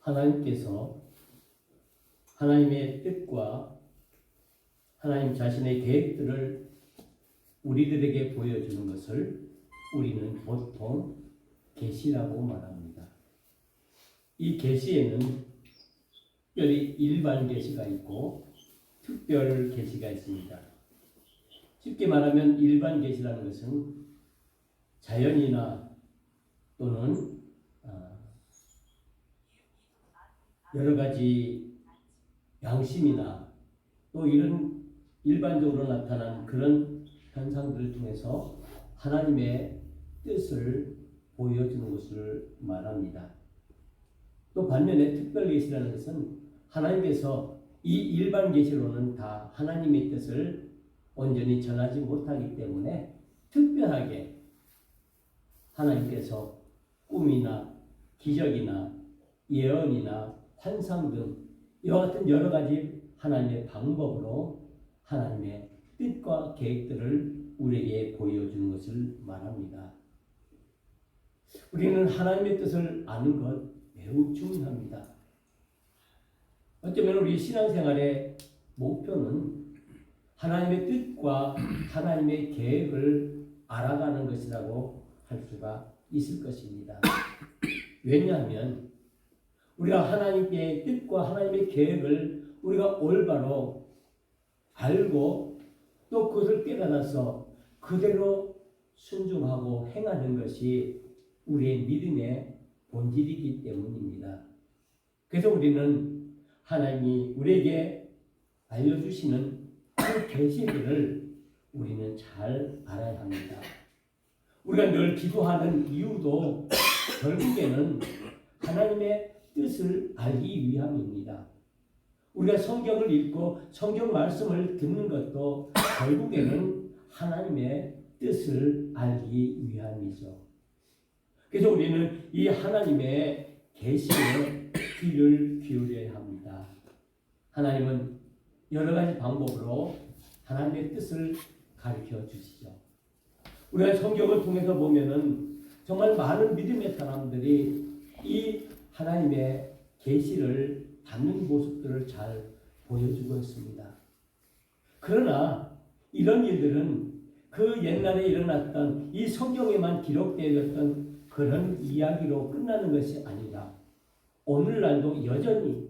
하나님께서 하나님의 뜻과 하나님 자신의 계획들을 우리들에게 보여주는 것을 우리는 보통 계시라고 말합니다. 이 계시에는 특별히 일반 계시가 있고 특별 계시가 있습니다. 쉽게 말하면 일반 계시라는 것은 자연이나 또는 여러 가지 양심이나 또 이런 일반적으로 나타난 그런 현상들을 통해서 하나님의 뜻을 보여주는 것을 말합니다. 또 반면에 특별 계시라는 것은 하나님께서 이 일반 계시로는 다 하나님의 뜻을 온전히 전하지 못하기 때문에 특별하게 하나님께서 꿈이나 기적이나 예언이나 환상 등 이와 같은 여러 가지 하나님의 방법으로 하나님의 뜻과 계획들을 우리에게 보여주는 것을 말합니다. 우리는 하나님의 뜻을 아는 것 매우 중요합니다. 어쩌면 우리 신앙생활의 목표는 하나님의 뜻과 하나님의 계획을 알아가는 것이라고 할 수가 있을 것입니다. 왜냐하면 우리가 하나님의 뜻과 하나님의 계획을 우리가 올바로 알고 또 그것을 깨달아서 그대로 순종하고 행하는 것이 우리의 믿음의 본질이기 때문입니다. 그래서 우리는 하나님이 우리에게 알려주시는 그 계시들을 우리는 잘 알아야 합니다. 우리가 늘 기도하는 이유도 결국에는 하나님의 뜻을 알기 위함입니다. 우리가 성경을 읽고 성경 말씀을 듣는 것도 결국에는 하나님의 뜻을 알기 위함이죠. 그래서 우리는 이 하나님의 계시에 귀를 기울여야 합니다. 하나님은 여러 가지 방법으로 하나님의 뜻을 가르쳐 주시죠. 우리가 성경을 통해서 보면은 정말 많은 믿음의 사람들이 이 하나님의 계시를 받는 모습들을 잘 보여주고 있습니다. 그러나 이런 일들은 그 옛날에 일어났던 이 성경에만 기록되었던 그런 이야기로 끝나는 것이 아니라 오늘날도 여전히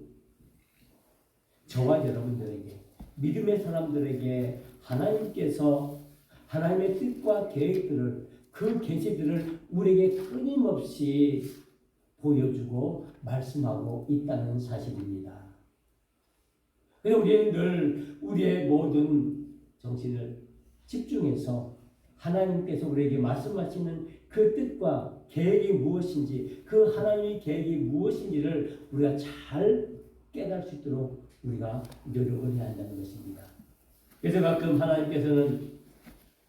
저와 여러분들에게 믿음의 사람들에게 하나님께서 하나님의 뜻과 계획들을 그 계시들을 우리에게 끊임없이 보여주고 말씀하고 있다는 사실입니다. 그래서 우리는 늘 우리의 모든 정신을 집중해서 하나님께서 우리에게 말씀하시는 그 뜻과 계획이 무엇인지 그 하나님의 계획이 무엇인지를 우리가 잘 깨달을 수 있도록 우리가 노력을 해야 한다는 것입니다. 그래서 가끔 하나님께서는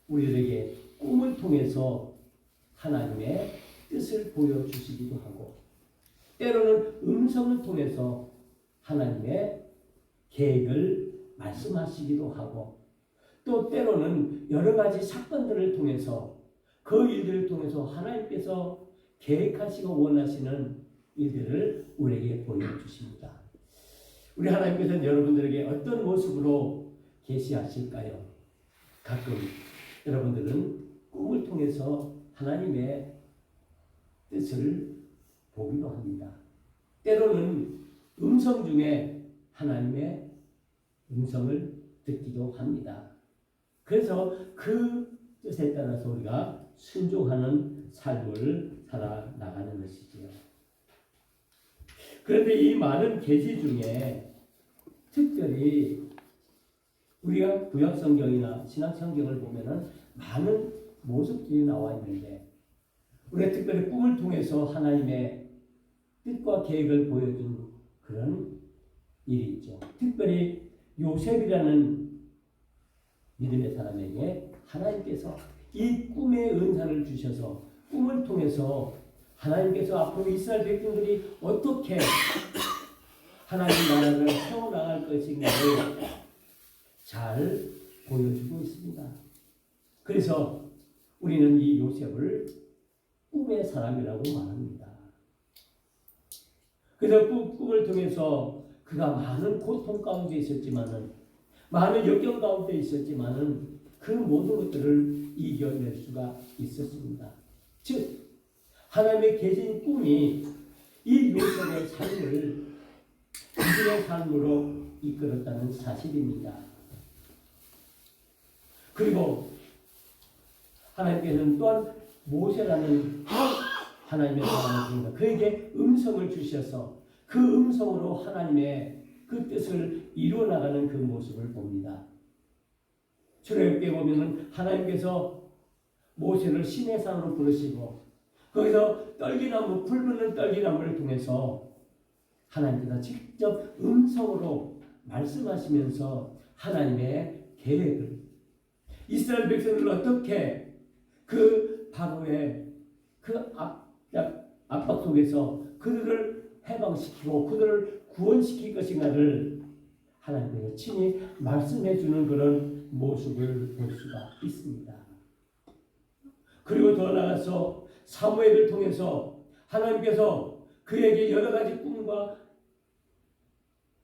우리들에게 꿈을 통해서 하나님의 뜻을 보여주시기도 하고 때로는 음성을 통해서 하나님의 계획을 말씀하시기도 하고 또 때로는 여러 가지 사건들을 통해서 그 일들을 통해서 하나님께서 계획하시고 원하시는 일들을 우리에게 보여주십니다. 우리 하나님께서는 여러분들에게 어떤 모습으로 계시하실까요? 가끔 여러분들은 꿈을 통해서 하나님의 뜻을 보기도 합니다. 때로는 음성 중에 하나님의 음성을 듣기도 합니다. 그래서 그 뜻에 따라서 우리가 순종하는 삶을 살아나가는 것이지요. 그런데 이 많은 계시 중에 특별히 우리가 구약성경이나 신약성경을 보면은 많은 모습들이 나와 있는데 우리가 특별히 꿈을 통해서 하나님의 뜻과 계획을 보여준 그런 일이 있죠. 특별히 요셉이라는 믿음의 사람에게 하나님께서 이 꿈의 은사를 주셔서 꿈을 통해서 하나님께서 앞으로 이스라엘 백성들이 어떻게 하나님 나라를 세워나갈 것인가를 잘 보여주고 있습니다. 그래서 우리는 이 요셉을 꿈의 사람이라고 말합니다. 그래서 꿈을 통해서 그가 많은 고통 가운데 있었지만은, 많은 역경 가운데 있었지만은 그 모든 것들을 이겨낼 수가 있었습니다. 즉 하나님의 계신 꿈이 이 요셉의 삶을 그들의 삶으로 이끌었다는 사실입니다. 그리고 하나님께서는 또한 모세라는 하나님의 사람입니다. 그에게 음성을 주셔서 그 음성으로 하나님의 그 뜻을 이루어 나가는 그 모습을 봅니다. 출애굽기에 보면은 하나님께서 모세를 시내산으로 부르시고 거기서 떨기나무, 불붙는 떨기나무를 통해서 하나님께서 직접 음성으로 말씀하시면서 하나님의 계획을, 이스라엘 백성들을 어떻게 그 바로의 그 압박 속에서 그들을 해방시키고 그들을 구원시킬 것인가를 하나님께서 친히 말씀해 주는 그런 모습을 볼 수가 있습니다. 그리고 더 나아가서 사무엘을 통해서 하나님께서 그에게 여러 가지 꿈과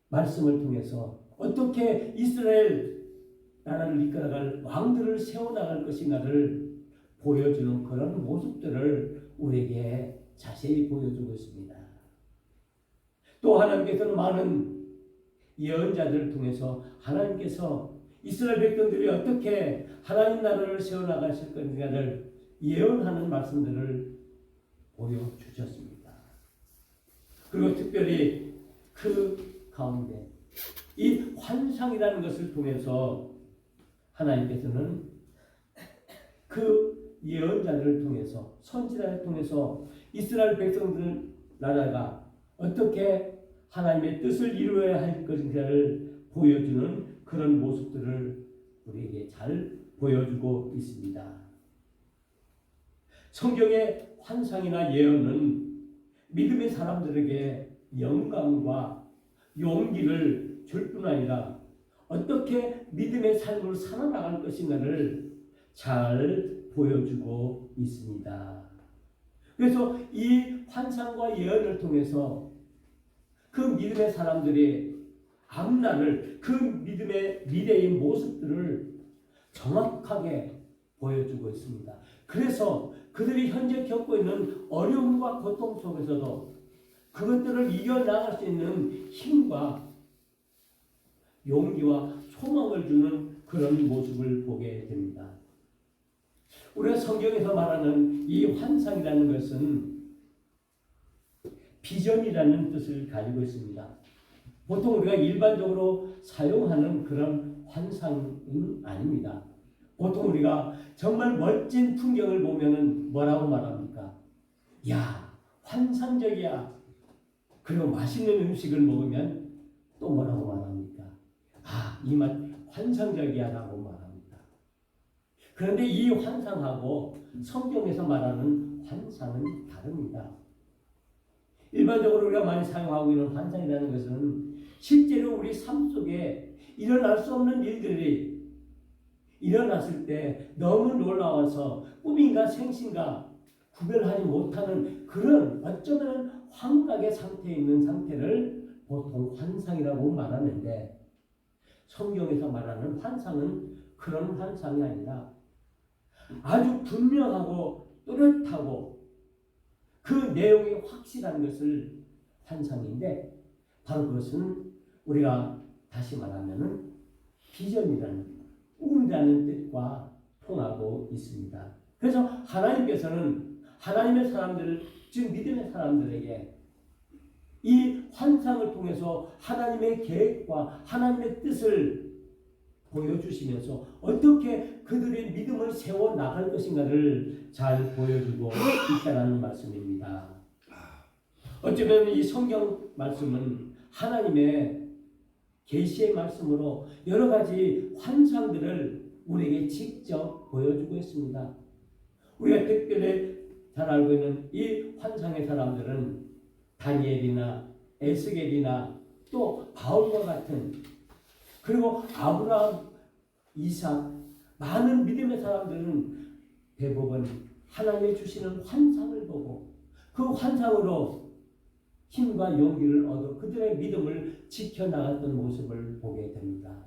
말씀을 통해서 어떻게 이스라엘 나라를 이끌어갈 왕들을 세워나갈 것인가를 보여주는 그런 모습들을 우리에게 자세히 보여주고 있습니다. 또 하나님께서는 많은 예언자들을 통해서 하나님께서 이스라엘 백성들이 어떻게 하나님 나라를 세워나가실 것인가를 예언하는 말씀들을 보여주셨습니다. 그리고 특별히 그 가운데 이 환상이라는 것을 통해서 하나님께서는 그 예언자들을 통해서, 선지자를 통해서 이스라엘 백성들 나라가 어떻게 하나님의 뜻을 이루어야 할 것인가를 보여주는 그런 모습들을 우리에게 잘 보여주고 있습니다. 성경의 환상이나 예언은 믿음의 사람들에게 영감과 용기를 줄 뿐 아니라 어떻게 믿음의 삶을 살아나갈 것인가를 잘 보여주고 있습니다. 그래서 이 환상과 예언을 통해서 그 믿음의 사람들이 앞날을, 그 믿음의 미래의 모습들을 정확하게 보여주고 있습니다. 그래서 그들이 현재 겪고 있는 어려움과 고통 속에서도 그것들을 이겨나갈 수 있는 힘과 용기와 소망을 주는 그런 모습을 보게 됩니다. 우리가 성경에서 말하는 이 환상이라는 것은 비전이라는 뜻을 가지고 있습니다. 보통 우리가 일반적으로 사용하는 그런 환상은 아닙니다. 보통 우리가 정말 멋진 풍경을 보면은 뭐라고 말합니까? 야, 환상적이야. 그리고 맛있는 음식을 먹으면 또 뭐라고 말합니까? 아, 이 맛 환상적이야 라고 말합니다. 그런데 이 환상하고 성경에서 말하는 환상은 다릅니다. 일반적으로 우리가 많이 사용하고 있는 환상이라는 것은 실제로 우리 삶 속에 일어날 수 없는 일들이 일어났을 때 너무 놀라워서 꿈인가 생신가 구별하지 못하는 그런 어쩌면 환각의 상태에 있는 상태를 보통 환상이라고 말하는데, 성경에서 말하는 환상은 그런 환상이 아니라 아주 분명하고 또렷하고 그 내용이 확실한 것을 환상인데, 바로 그것은 우리가 다시 말하면은 비전이라는, 꿈이라는 뜻과 통하고 있습니다. 그래서 하나님께서는 하나님의 사람들, 즉 믿음의 사람들에게 이 환상을 통해서 하나님의 계획과 하나님의 뜻을 보여주시면서 어떻게 그들의 믿음을 세워나갈 것인가를 잘 보여주고 있다는 말씀입니다. 어쩌면 이 성경 말씀은 하나님의 계시의 말씀으로 여러 가지 환상들을 우리에게 직접 보여주고 있습니다. 우리가 특별히 잘 알고 있는 이 환상의 사람들은 다니엘이나 에스겔이나 또 바울과 같은, 그리고 아브라함, 이삭, 많은 믿음의 사람들은 대부분 하나님이 주시는 환상을 보고 그 환상으로 힘과 용기를 얻어 그들의 믿음을 지켜나갔던 모습을 보게 됩니다.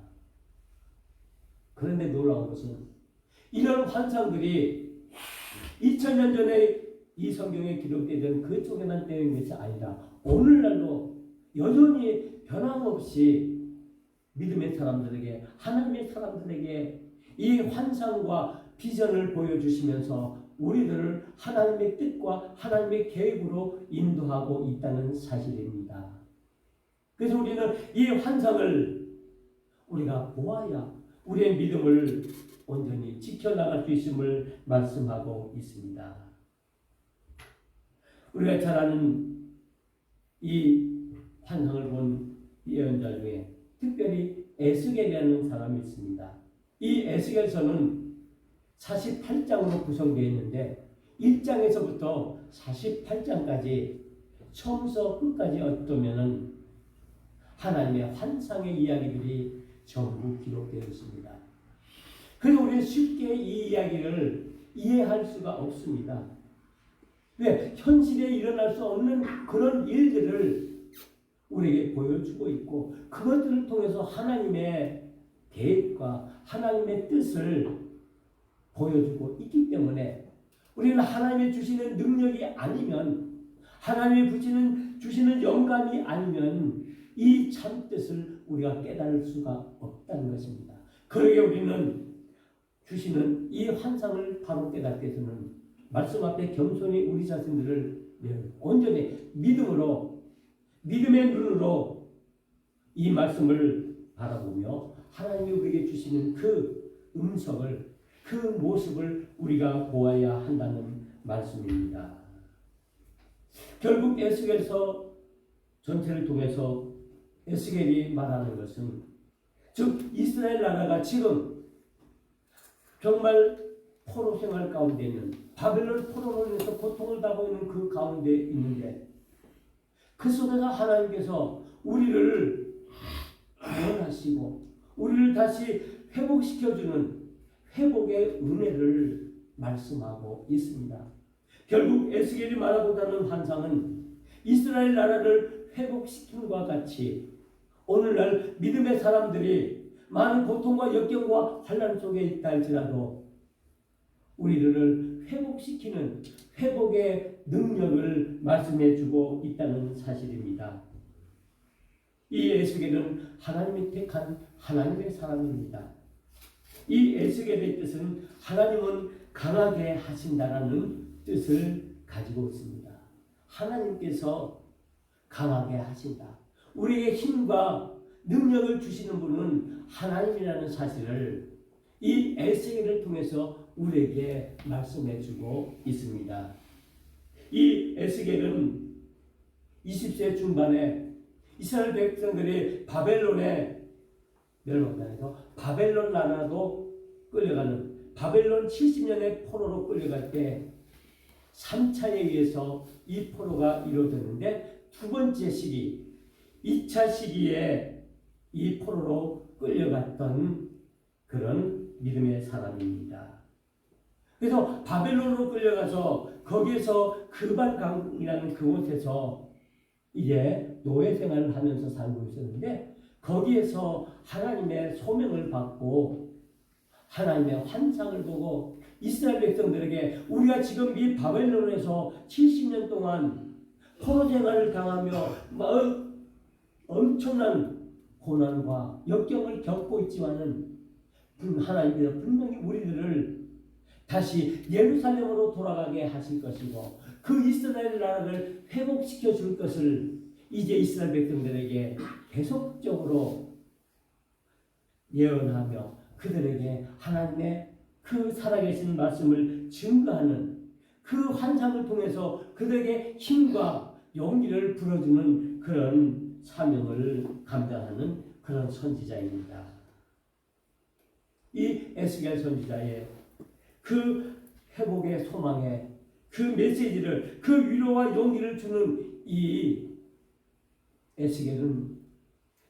그런데 놀라운 것은 이런 환상들이 2000년 전에 이 성경에 기록되던 그쪽에만 되는 것이 아니라 오늘날도 여전히 변함없이 믿음의 사람들에게, 하나님의 사람들에게 이 환상과 비전을 보여주시면서 우리들을 하나님의 뜻과 하나님의 계획으로 인도하고 있다는 사실입니다. 그래서 우리는 이 환상을 우리가 보아야 우리의 믿음을 온전히 지켜나갈 수 있음을 말씀하고 있습니다. 우리가 잘 아는 이 환상을 본 예언자 중에 특별히 에스겔이라는 사람이 있습니다. 이 에스겔서는 48장으로 구성되어 있는데 1장에서부터 48장까지 처음부터 끝까지 어쩌면은 하나님의 환상의 이야기들이 전부 기록되어 있습니다. 그래서 우리는 쉽게 이 이야기를 이해할 수가 없습니다. 왜? 현실에 일어날 수 없는 그런 일들을 우리에게 보여주고 있고 그것들을 통해서 하나님의 계획과 하나님의 뜻을 보여주고 있기 때문에 우리는 하나님이 주시는 능력이 아니면 하나님이 주시는 영감이 아니면 이 참뜻을 우리가 깨달을 수가 없다는 것입니다. 그러게 우리는 주시는 이 환상을 바로 깨닫게 되는 말씀 앞에 겸손히 우리 자신들을 온전히 믿음으로 믿음의 눈으로 이 말씀을 바라보며 하나님이 우리에게 주시는 그 음성을 그 모습을 우리가 보아야 한다는 말씀입니다. 결국 에스겔서 전체를 통해서 에스겔이 말하는 것은 즉 이스라엘 나라가 지금 정말 포로 생활 가운데 있는 바벨론 포로로 인해서 고통을 당하고 있는 그 가운데 있는데 그 속에서 하나님께서 우리를 구원하시고 우리를 다시 회복시켜주는 회복의 은혜를 말씀하고 있습니다. 결국 에스겔이 말하고자 하는 환상은 이스라엘 나라를 회복시킴과 같이 오늘날 믿음의 사람들이 많은 고통과 역경과 환난 속에 있다 할지라도 우리를 회복시키는 회복의 능력을 말씀해 주고 있다는 사실입니다. 이 에스겔은 하나님이 택한 하나님의 사람입니다. 이 에스겔의 뜻은 하나님은 강하게 하신다라는 뜻을 가지고 있습니다. 하나님께서 강하게 하신다. 우리에게 힘과 능력을 주시는 분은 하나님이라는 사실을 이 에스겔을 통해서 우리에게 말씀해 주고 있습니다. 이 에스겔은 20세 중반에 이스라엘 백성들이 바벨론에 멸망당해서 바벨론 나라로 끌려가는 바벨론 70년의 포로로 끌려갈 때 3차에 의해서 이 포로가 이루어졌는데 두 번째 시기 2차 시기에 이 포로로 끌려갔던 그런 믿음의 사람입니다. 그래서 바벨론으로 끌려가서 거기에서 그발강이라는 그곳에서 이제 노예 생활을 하면서 살고 있었는데 거기에서 하나님의 소명을 받고 하나님의 환상을 보고 이스라엘 백성들에게 우리가 지금 이 바벨론에서 70년 동안 포로 생활을 당하며 엄청난 고난과 역경을 겪고 있지만은 하나님께서 분명히 우리들을 다시 예루살렘으로 돌아가게 하실 것이고 그 이스라엘 나라를 회복시켜 줄 것을 이제 이스라엘 백성들에게 계속적으로 예언하며 그들에게 하나님의 그 살아계신 말씀을 증거하는 그 환상을 통해서 그들에게 힘과 용기를 불어주는 그런 사명을 감당하는 그런 선지자입니다. 이 에스겔 선지자의 그 회복의 소망에 그 메시지를 그 위로와 용기를 주는 이 에스겔은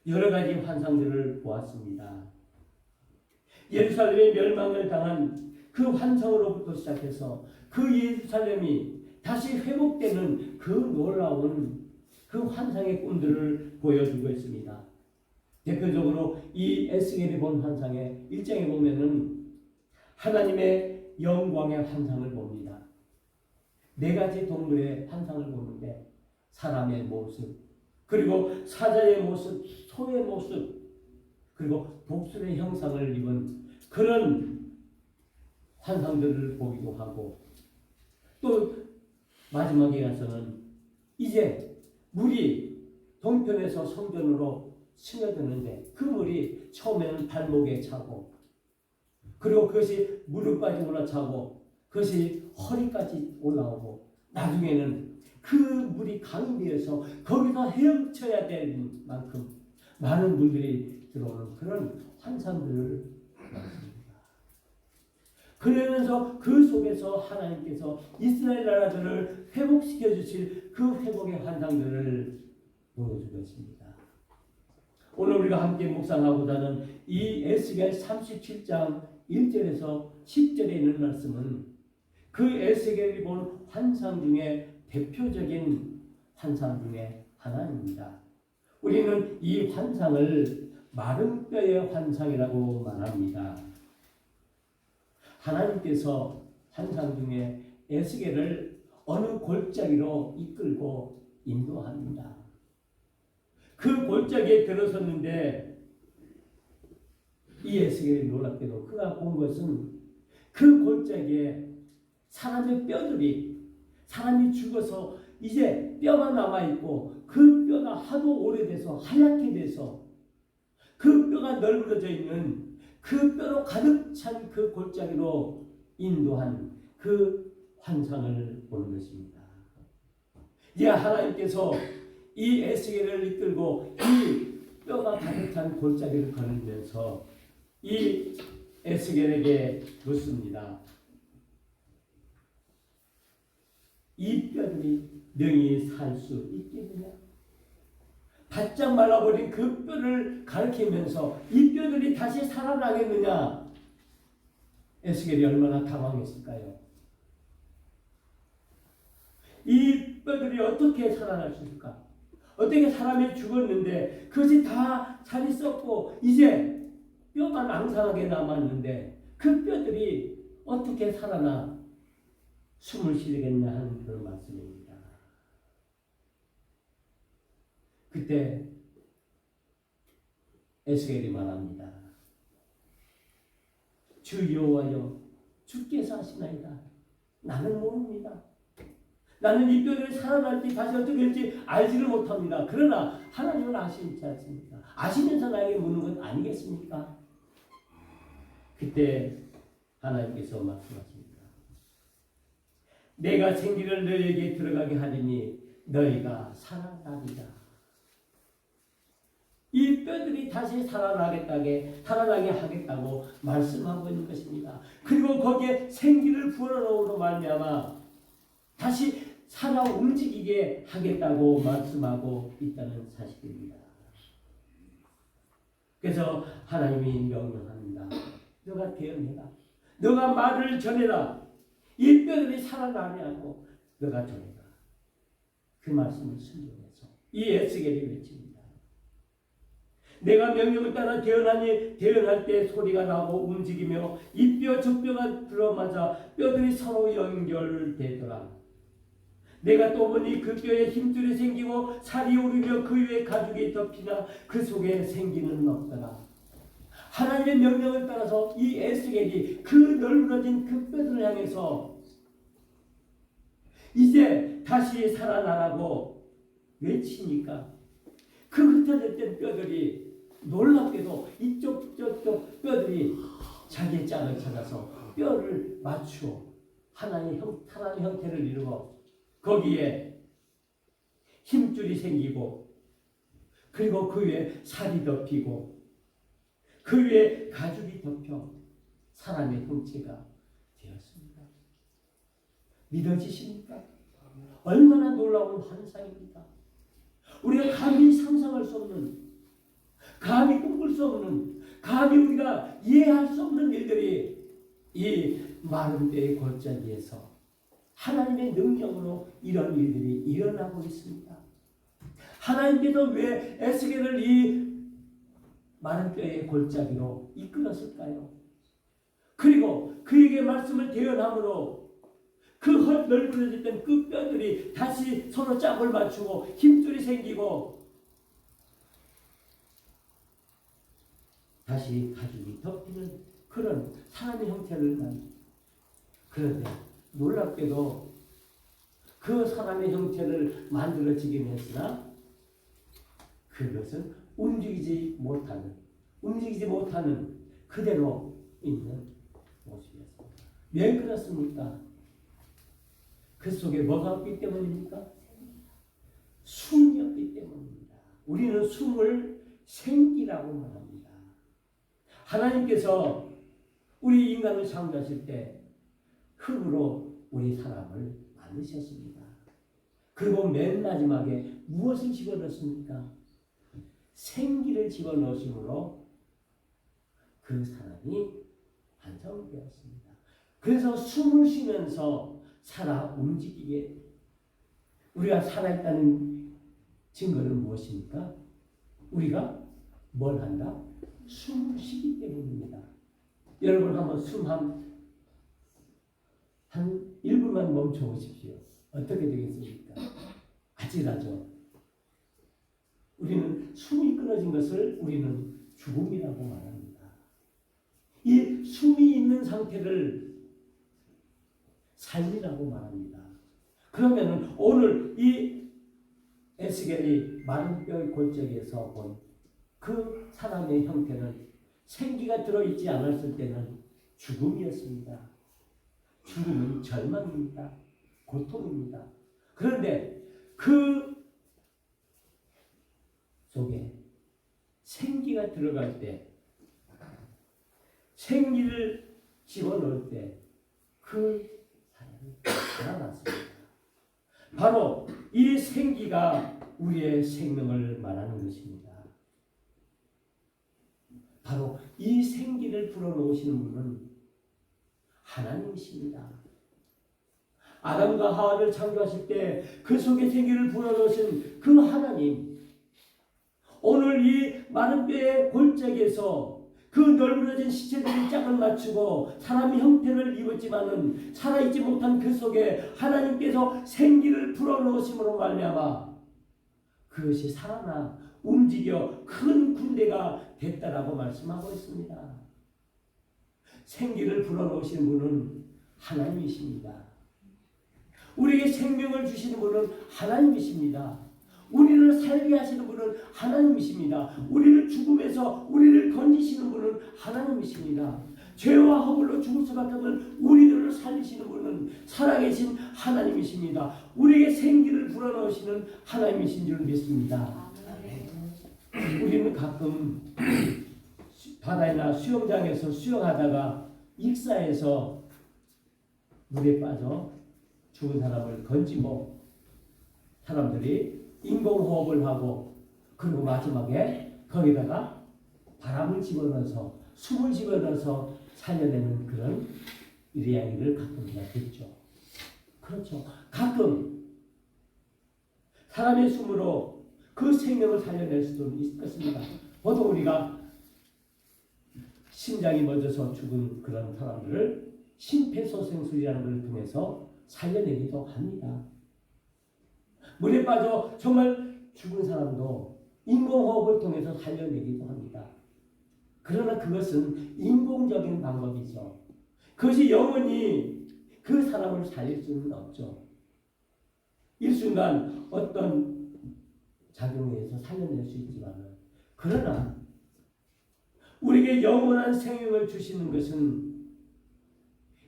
여러 가지 환상들을 보았습니다. 예루살렘의 멸망을 당한 그 환상으로부터 시작해서 그 예루살렘이 다시 회복되는 그 놀라운 그 그 환상의 꿈들을 보여주고 있습니다. 대표적으로 이 에스겔이 본 환상의 1장에 보면은 하나님의 영광의 환상을 봅니다. 4가지 동물의 환상을 보는데 사람의 모습, 그리고 사자의 모습, 소의 모습, 그리고 독수리의 형상을 입은 그런 환상들을 보기도 하고, 또 마지막에 가서는 이제 물이 동편에서 성전으로 스며드는데 그 물이 처음에는 발목에 차고, 그리고 그것이 무릎까지 올라차고, 그것이 허리까지 올라오고, 나중에는 그 물이 강이 되어서 거기서 헤엄쳐야 될 만큼 많은 물들이 들어오는 그런 환상들을 말합니다. 그러면서 그 속에서 하나님께서 이스라엘 나라들을 회복시켜 주실 그 회복의 환상들을 보여주고 있습니다. 오늘 우리가 함께 묵상하고자 하는 이 에스겔 37장 1절에서 10절에 있는 말씀은 그 에스겔이 본 환상 중에 대표적인 환상 중에 하나입니다. 우리는 이 환상을 마른 뼈의 환상이라고 말합니다. 하나님께서 환상 중에 에스겔을 어느 골짜기로 이끌고 인도합니다. 그 골짜기에 들어섰는데 이 에스겔이 놀랍게도 그가 본 것은 그 골짜기에 사람의 뼈들이, 사람이 죽어서 이제 뼈가 남아있고 그 뼈가 하도 오래돼서 하얗게 돼서 그 뼈가 널브러져 있는 그 뼈로 가득 찬 그 골짜기로 인도한 그 환상을 보는 것입니다. 이제 하나님께서 이 에스겔을 이끌고 이 뼈가 가득 찬 골짜기를 걸으면서 이 에스겔에게 묻습니다. 이 뼈들이 능히 살 수 있겠느냐? 바짝 말라버린 그 뼈를 가리키면서 이 뼈들이 다시 살아나겠느냐? 에스겔이 얼마나 당황했을까요? 이 뼈들이 어떻게 살아날 수 있을까? 어떻게 사람이 죽었는데 그것이 다 살이 썩고 이제 뼈만 앙상하게 남았는데 그 뼈들이 어떻게 살아나 숨을 쉬겠냐 하는 그런 말씀입니다. 그때 에스겔이 말합니다. 주 여호와여, 주께서 하시나이다. 나는 모릅니다. 나는 이 뼈를 살아날지 다시 어떻게 될지 알지를 못합니다. 그러나 하나님은 아시지 않습니까? 아시면서 나에게 묻는 것 아니겠습니까? 그때 하나님께서 말씀하십니다. 내가 생기를 너희에게 들어가게 하리니 너희가 살아나리라. 이 뼈들이 다시 살아나게 하겠다고 말씀하고 있는 것입니다. 그리고 거기에 생기를 불어넣음으로 말미암아 다시 살아 움직이게 하겠다고 말씀하고 있다는 사실입니다. 그래서 하나님이 명령합니다. 너가 대언해라. 너가 말을 전해라. 이 뼈들이 살아나냐고 너가 전해라. 그 말씀을 순종해서 이 에스겔이 외칩니다. 내가 명령을 따라 대언하니 대언할 때 소리가 나고 움직이며 이 뼈 저 뼈가 들어맞아 뼈들이 서로 연결되더라. 내가 또 보니 그 뼈에 힘줄이 생기고 살이 오르며 그 위에 가죽이 덮이나 그 속에 생기는 없더라. 하나님의 명령을 따라서 이 에스겔이 그 널브러진 그 뼈들을 향해서 이제 다시 살아나라고 외치니까 그 흩어졌던 뼈들이 놀랍게도 이쪽 저쪽 뼈들이 자기의 짝을 찾아서 뼈를 맞추어 하나의 형태를 이루고 거기에 힘줄이 생기고 그리고 그 위에 살이 덮이고 그 위에 가죽이 덮여 사람의 형체가 되었습니다. 믿어지십니까? 얼마나 놀라운 환상입니까? 우리가 감히 상상할 수 없는, 감히 꿈꿀 수 없는, 감히 우리가 이해할 수 없는 일들이 이 마른 뼈의 골짜기에서 하나님의 능력으로 이런 일들이 일어나고 있습니다. 하나님께서 왜 에스겔을 이 마른 뼈의 골짜기로 이끌었을까요? 그리고 그에게 말씀을 대언함으로 그 널브러졌던 그 뼈들이 다시 서로 짝을 맞추고 힘줄이 생기고 다시 가죽이 덮이는 그런 사람의 형태를 만듭니다. 그런데 놀랍게도 그 사람의 형태를 만들어지긴 했으나 그것은 움직이지 못하는 그대로 있는 모습이었습니다. 왜 그렇습니까? 그 속에 뭐가 없기 때문입니까? 숨이 없기 때문입니다. 우리는 숨을 생기라고 말합니다. 하나님께서 우리 인간을 창조하실 때 흙으로 우리 사람을 만드셨습니다. 그리고 맨 마지막에 무엇을 집어넣습니까? 생기를 집어넣으심으로 그 사람이 완성되었습니다. 그래서 숨을 쉬면서 살아 움직이게 우리가 살아있다는 증거는 무엇입니까? 우리가 뭘 한다? 숨을 쉬기 때문입니다. 여러분 한번 숨 한 1분만 멈춰 보십시오. 어떻게 되겠습니까? 아찔하죠. 우리는 숨이 끊어진 것을 우리는 죽음이라고 말합니다. 이 숨이 있는 상태를 삶이라고 말합니다. 그러면 오늘 이 에스겔이 마른 뼈의 골짜기에서 본 그 사람의 형태는 생기가 들어있지 않았을 때는 죽음이었습니다. 죽음은 절망입니다. 고통입니다. 그런데 그 속에 생기가 들어갈 때, 생기를 집어넣을 때 그 사람이 살아났습니다. 바로 이 생기가 우리의 생명을 말하는 것입니다. 바로 이 생기를 불어넣으시는 분은 하나님이십니다. 아담과 하와를 창조하실 때 그 속에 생기를 불어넣으신 그 하나님, 오늘 이 마른 뼈의 골짜기에서 그 널브러진 시체들이 짝을 맞추고 사람의 형태를 입었지만은 살아있지 못한 그 속에 하나님께서 생기를 불어넣으심으로 말미암아 그것이 살아나 움직여 큰 군대가 됐다라고 말씀하고 있습니다. 생기를 불어넣으시는 분은 하나님이십니다. 우리에게 생명을 주시는 분은 하나님이십니다. 우리를 살게 하시는 분은 하나님이십니다. 우리를 죽음에서 우리를 건지시는 분은 하나님이십니다. 죄와 허물로 죽을 수밖에 없는 우리들을 살리시는 분은 살아계신 하나님이십니다. 우리에게 생기를 불어넣으시는 하나님이신 줄 믿습니다. 우리는 가끔 바다나 수영장에서 수영하다가 익사해서 물에 빠져 죽은 사람을 건지고 사람들이 인공호흡을 하고 그리고 마지막에 거기다가 바람을 집어넣어서 숨을 집어넣어서 살려내는 그런 이야기를 가끔 우리가 듣죠. 그렇죠. 가끔 사람의 숨으로 그 생명을 살려낼 수도 있겠습니다. 보통 우리가 심장이 멎어서 죽은 그런 사람들을 심폐소생술이라는 걸 통해서 살려내기도 합니다. 물에 빠져 정말 죽은 사람도 인공호흡을 통해서 살려내기도 합니다. 그러나 그것은 인공적인 방법이죠. 그것이 영원히 그 사람을 살릴 수는 없죠. 일순간 어떤 작용에 의해서 살려낼 수 있지만 그러나 우리에게 영원한 생명을 주시는 것은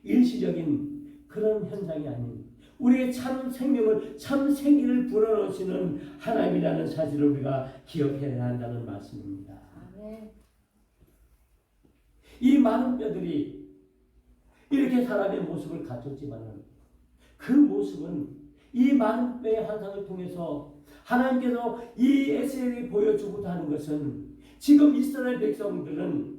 일시적인 그런 현상이 아닌 우리의 참 생명을, 참 생기를 불어넣으시는 하나님이라는 사실을 우리가 기억해야 한다는 말씀입니다. 이 많은 뼈들이 이렇게 사람의 모습을 갖췄지만 그 모습은 이 많은 뼈의 환상을 통해서 하나님께서 이 에스겔이 보여주고자 하는 것은 지금 이스라엘 백성들은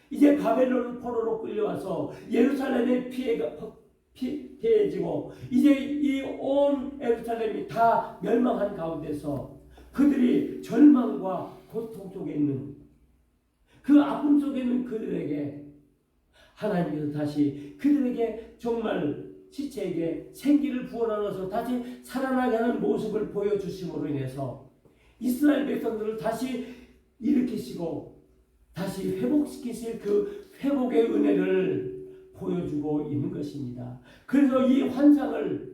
이제 바벨론 포로로 끌려와서 예루살렘의 피해지고 이제 이 온 예루살렘이 다 멸망한 가운데서 그들이 절망과 고통 속에 있는 그 아픔 속에 있는 그들에게 하나님께서 다시 그들에게 정말 지체에게 생기를 부어나눠서 다시 살아나게 하는 모습을 보여주심으로 인해서 이스라엘 백성들을 다시 일으키시고 다시 회복시키실 그 회복의 은혜를 보여주고 있는 것입니다. 그래서 이 환상을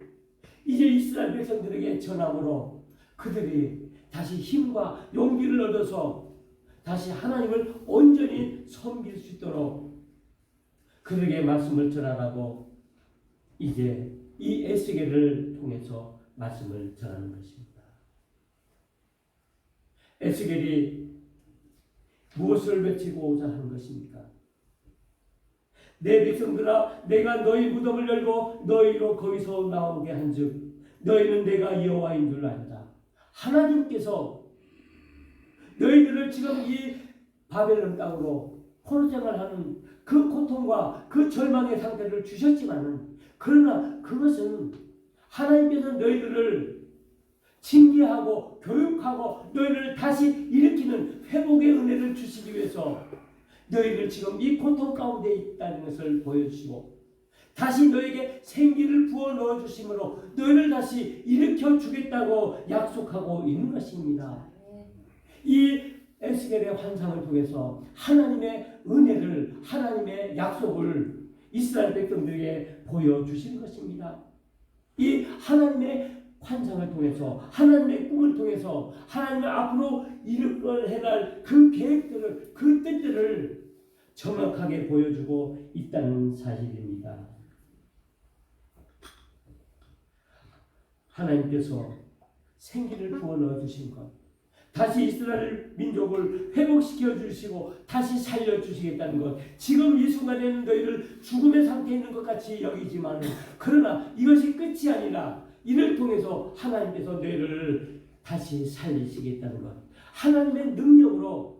이제 이스라엘 백성들에게 전함으로 그들이 다시 힘과 용기를 얻어서 다시 하나님을 온전히 섬길 수 있도록 그들에게 말씀을 전하라고 이제 이 에스겔을 통해서 말씀을 전하는 것입니다. 에스겔이 무엇을 외치고자 하는 것입니까? 내 백성들아, 내가 너희 무덤을 열고 너희로 거기서 나오게 한즉 너희는 내가 여호와인 줄 알라. 하나님께서 너희들을 지금 이 바벨론 땅으로 포로생활하는 그 고통과 그 절망의 상태를 주셨지만은 그러나 그것은 하나님께서 너희들을 징계하고 교육하고 너희를 다시 일으키는 회복의 은혜를 주시기 위해서 너희를 지금 이 고통 가운데 있다는 것을 보여주시고 다시 너에게 생기를 부어 넣어주심으로 너희를 다시 일으켜 주겠다고 약속하고 있는 것입니다. 이 에스겔의 환상을 통해서 하나님의 은혜를 하나님의 약속을 이스라엘 백성들에게 보여주신 것입니다. 이 하나님의 환상을 통해서 하나님의 꿈을 통해서 하나님의 앞으로 이끌어 해갈 그 계획들을 그 뜻들을 정확하게 보여주고 있다는 사실입니다. 하나님께서 생기를 부어 넣어주신 것, 다시 이스라엘 민족을 회복시켜 주시고 다시 살려주시겠다는 것, 지금 이 순간에는 너희를 죽음의 상태에 있는 것 같이 여기지만 그러나 이것이 끝이 아니라 이를 통해서 하나님께서 너희를 다시 살리시겠다는 것, 하나님의 능력으로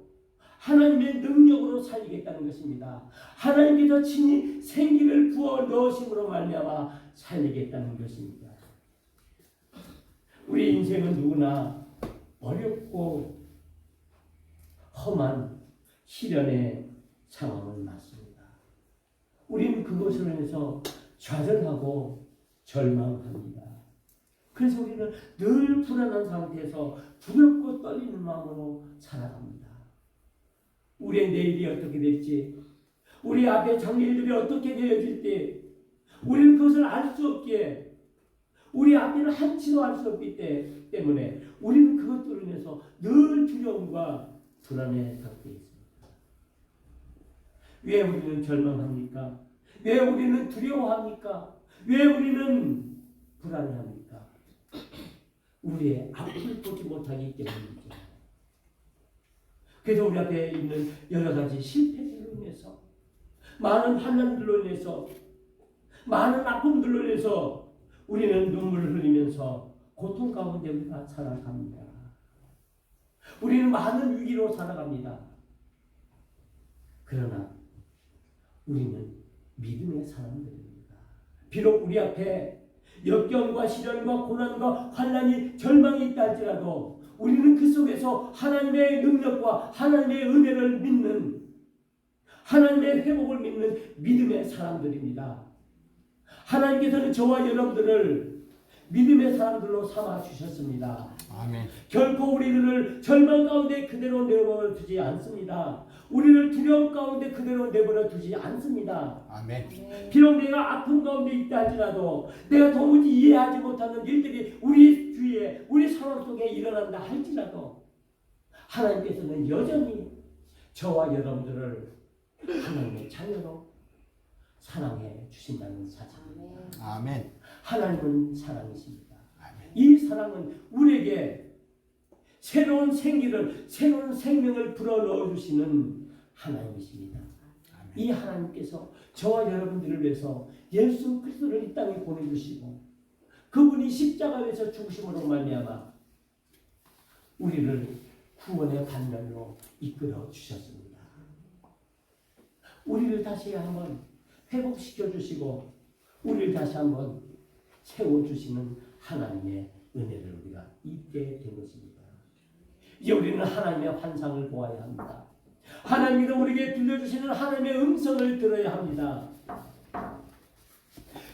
살리겠다는 것입니다. 하나님께서 친히 생기를 부어 넣으심으로 말미암아 살리겠다는 것입니다. 우리 인생은 누구나 어렵고 험한 시련의 상황을 맞습니다. 우리는 그것으로 인해서 좌절하고 절망합니다. 그래서 우리는 늘 불안한 상태에서 두렵고 떨리는 마음으로 살아갑니다. 우리의 내일이 어떻게 될지, 우리 앞에 장래일들이 어떻게 되어질 때 우리는 그것을 알 수 없기에 우리 앞에는 한치도 알 수 없기 때문에 우리는 그것들로 인해서 늘 두려움과 불안의 상태에 있습니다. 왜 우리는 절망합니까? 왜 우리는 두려워합니까? 왜 우리는 불안해합니까? 우리의 앞을 보지 못하기 때문이죠. 그래서 우리 앞에 있는 여러 가지 실패들로 인해서, 많은 환난들로 인해서, 많은 아픔들로 인해서 우리는 눈물을 흘리면서 고통 가운데 우리가 살아갑니다. 우리는 많은 위기로 살아갑니다. 그러나 우리는 믿음의 사람들입니다. 비록 우리 앞에 역경과 시련과 고난과 환난이 절망이 있다 할지라도 우리는 그 속에서 하나님의 능력과 하나님의 은혜를 믿는, 하나님의 회복을 믿는 믿음의 사람들입니다. 하나님께서는 저와 여러분들을 믿음의 사람들로 삼아 주셨습니다. 아멘. 결코 우리들을 절망 가운데 그대로 내버려 두지 않습니다. 우리를 두려움 가운데 그대로 내버려 두지 않습니다. 아멘. 비록 내가 아픔 가운데 있다 할지라도, 내가 도무지 이해하지 못하는 일들이 우리 주위에, 우리 상황 속에 일어난다 할지라도 하나님께서는 여전히 저와 여러분들을 하나님의 자녀로 사랑해 주신다는 사실입니다. 아멘. 하나님은 사랑이십니다. 아멘. 이 사랑은 우리에게 새로운 생기를, 새로운 생명을 불어넣어 주시는 하나님이십니다. 아멘. 이 하나님께서 저와 여러분들을 위해서 예수 그리스도를 이 땅에 보내주시고 그분이 십자가에서 죽으심으로 말미암아 우리를 구원의 반면으로 이끌어 주셨습니다. 우리를 다시 한번 회복시켜 주시고 우리를 다시 한번 세워주시는 하나님의 은혜를 우리가 잊게 된 것입니다. 이제 우리는 하나님의 환상을 보아야 합니다. 하나님께서 우리에게 들려주시는 하나님의 음성을 들어야 합니다.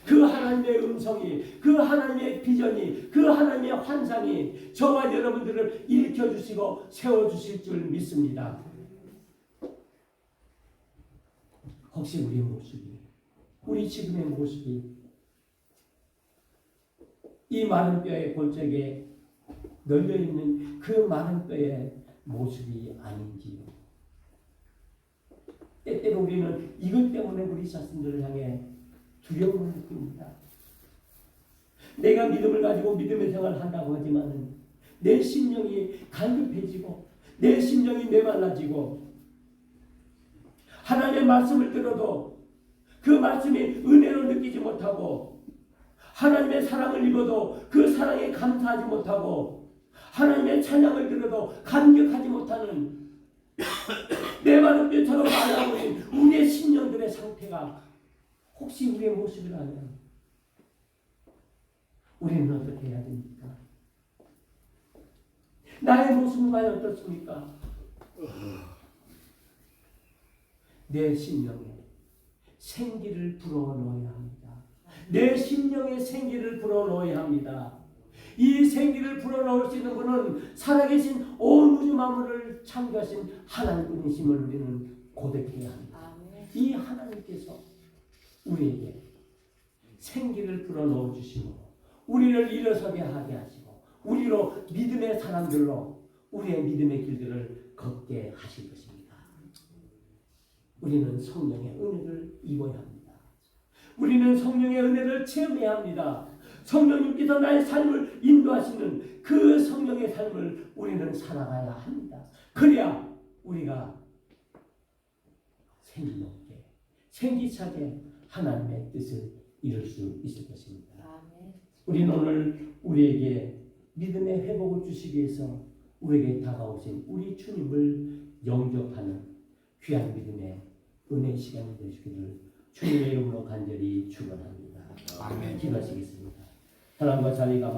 그 하나님의 음성이, 그 하나님의 비전이, 그 하나님의 환상이 저와 여러분들을 일으켜주시고 세워주실 줄 믿습니다. 혹시 우리의 모습이, 우리 지금의 모습이 이 마른 뼈의 골짜기에 널려있는 그 마른 뼈의 모습이 아닌지요. 때때로 우리는 이것 때문에 우리 자신들을 향해 두려움을 느낍니다. 내가 믿음을 가지고 믿음의 생활을 한다고 하지만 내 심령이 갈급해지고 내 심령이 메말라지고 하나님의 말씀을 들어도 그 말씀이 은혜로 느끼지 못하고 하나님의 사랑을 입어도 그 사랑에 감사하지 못하고 하나님의 찬양을 들어도 감격하지 못하는 내 마른 뼈처럼 말라버린 우리의 심령들의 상태가 혹시 우리의 모습이라면 우리는 어떻게 해야 됩니까? 나의 모습은 과연 어떻습니까? 내 심령에 생기를 불어넣어야 합니다. 내 심령에 생기를 불어넣어야 합니다. 이 생기를 불어넣을 수 있는 분은 살아계신 온 우주 만물을 창조하신 하나님뿐이심을 우리는 고백해야 합니다. 이 하나님께서 우리에게 생기를 불어넣어 주시고 우리를 일어서게 하게 하시고 우리로 믿음의 사람들로 우리의 믿음의 길들을 걷게 하실 것입니다. 우리는 성령의 은혜를 입어야 합니다. 우리는 성령의 은혜를 체험해야 합니다. 성령님께서 나의 삶을 인도하시는 그 성령의 삶을 우리는 살아가야 합니다. 그래야 우리가 생기롭게 생기차게 하나님의 뜻을 이룰 수 있을 것입니다. 우리는 오늘 우리에게 믿음의 회복을 주시기 위해서 우리에게 다가오신 우리 주님을 영접하는 귀한 믿음의 은혜 시간이 되시기를 주님의 이름으로 간절히 축원합니다. 기도하시겠습니다. 사랑과 자비가